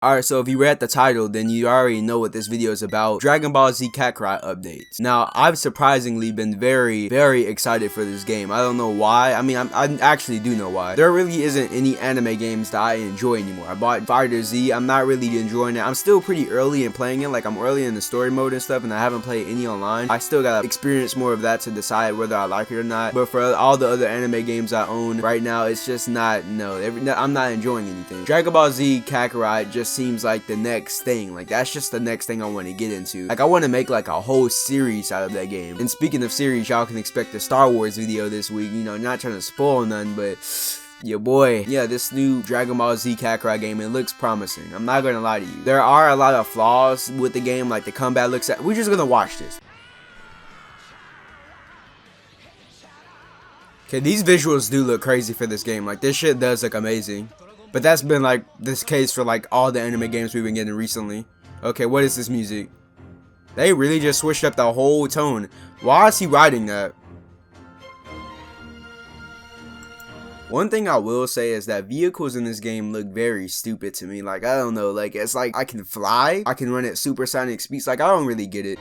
Alright, so if you read the title, then you already know what this video is about. Dragon Ball Z Kakarot updates. Now, I've surprisingly been very, very excited for this game. I don't know why. I mean, I actually do know why. There really isn't any anime games that I enjoy anymore. I bought Fighter Z. I'm not really enjoying it. I'm still pretty early in playing it. Like, I'm early in the story mode and stuff, and I haven't played any online. I still gotta experience more of that to decide whether I like it or not. But for all the other anime games I own right now, it's just not, I'm not enjoying anything. Dragon Ball Z Kakarot just seems like the next thing. Like, that's just the next thing I want to get into. Like, I want to make like a whole series out of that game. And speaking of series, y'all can expect a Star Wars video this week. You know, not trying to spoil none, but your boy, yeah, this new Dragon Ball Z Kakarot game, it looks promising. I'm not gonna lie to you. There are a lot of flaws with the game, like the combat looks at. We're just gonna watch this. Okay, these visuals do look crazy for this game. Like, this shit does look amazing. But that's been like this case for like all the anime games we've been getting recently. Okay, what is this music? They really just switched up the whole tone. Why is he writing that? One thing I will say is that vehicles in this game look very stupid to me. Like, I don't know, like, it's like I can fly, I can run at supersonic speeds. Like, I don't really get it.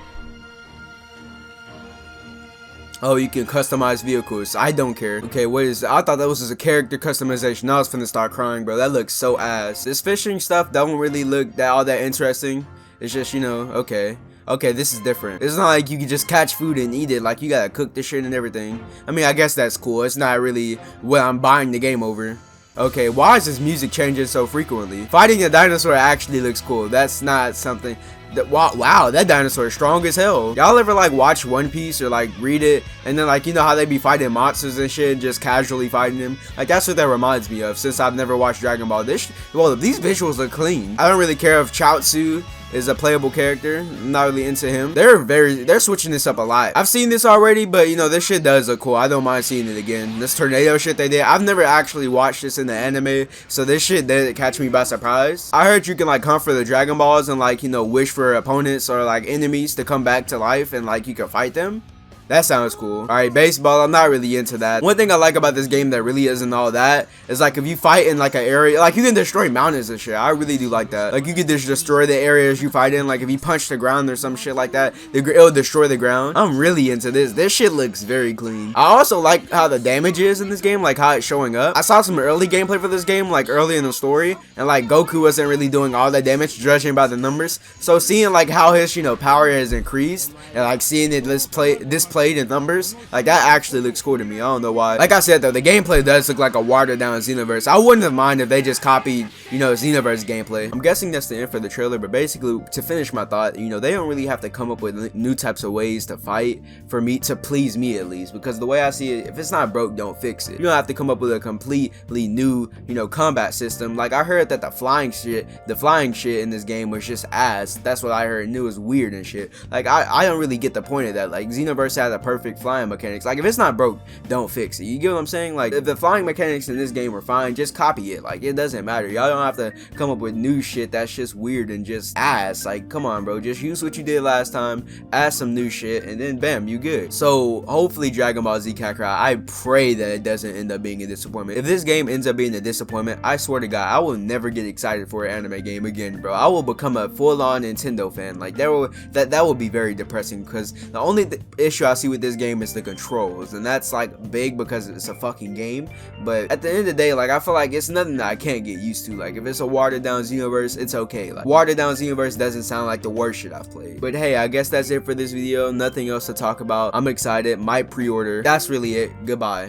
Oh, you can customize vehicles. I don't care. Okay, what is I thought that was just a character customization. I was finna start crying, bro. That looks so ass. This fishing stuff don't really look all that interesting. It's just, you know, okay, this is different. It's not like you can just catch food and eat it. Like, you gotta cook this shit and everything. I mean, I guess that's cool. It's not really what I'm buying the game over. Okay, why is this music changing so frequently? Fighting a dinosaur actually looks cool. That's not something that, wow, that dinosaur is strong as hell. Y'all ever like watch One Piece or like read it, and then like, you know how they be fighting monsters and shit, just casually fighting them? Like, that's what that reminds me of, since I've never watched Dragon Ball. These visuals look clean. I don't really care if Chaozu is a playable character. I'm not really into him. They're switching this up a lot. I've seen this already, but you know, this shit does look cool. I don't mind seeing it again. This tornado shit they did, I've never actually watched this in the anime, so this shit did catch me by surprise. I heard you can like hunt for the Dragon Balls and like, you know, wish for opponents or like enemies to come back to life, and like you can fight them. That sounds cool. Alright, baseball, I'm not really into that. One thing I like about this game that really isn't all that is like if you fight in like an area, like you can destroy mountains and shit. I really do like that. Like, you can just destroy the areas you fight in. Like, if you punch the ground or some shit like that, it'll destroy the ground. I'm really into this. This shit looks very clean. I also like how the damage is in this game, like how it's showing up. I saw some early gameplay for this game, like early in the story, and like Goku wasn't really doing all that damage, judging by the numbers. So seeing like how his, you know, power has increased, and like seeing it displayed in numbers, like, that actually looks cool to me. I don't know why. Like I said though, the gameplay does look like a watered down Xenoverse. I wouldn't have minded if they just copied, you know, Xenoverse gameplay. I'm guessing that's the end for the trailer, but basically, to finish my thought, you know, they don't really have to come up with new types of ways to fight for me to please me, at least, because the way I see it, if it's not broke, don't fix it. You don't have to come up with a completely new, you know, combat system. Like, I heard that the flying shit in this game was just ass. That's what I heard, and it was weird and shit. Like, I don't really get the point of that. Like, Xenoverse had a perfect flying mechanics. Like, if it's not broke, don't fix it. You get what I'm saying? Like, if the flying mechanics in this game were fine, just copy it. Like, it doesn't matter. Y'all don't have to come up with new shit that's just weird and just ass. Like, come on, bro. Just use what you did last time, add some new shit, and then bam, you good. So hopefully Dragon Ball Z Kakarot, I pray that it doesn't end up being a disappointment. If this game ends up being a disappointment, I swear to God, I will never get excited for an anime game again, bro. I will become a full-on Nintendo fan. Like, that will be very depressing, because the only issue I see with this game is the controls, and that's like big because it's a fucking game. But at the end of the day, like, I feel like it's nothing that I can't get used to. Like, if it's a watered down Xenoverse, it's okay. Like, watered down Xenoverse doesn't sound like the worst shit I've played. But hey, I guess that's it for this video. Nothing else to talk about. I'm excited. Might pre-order. That's really it. Goodbye.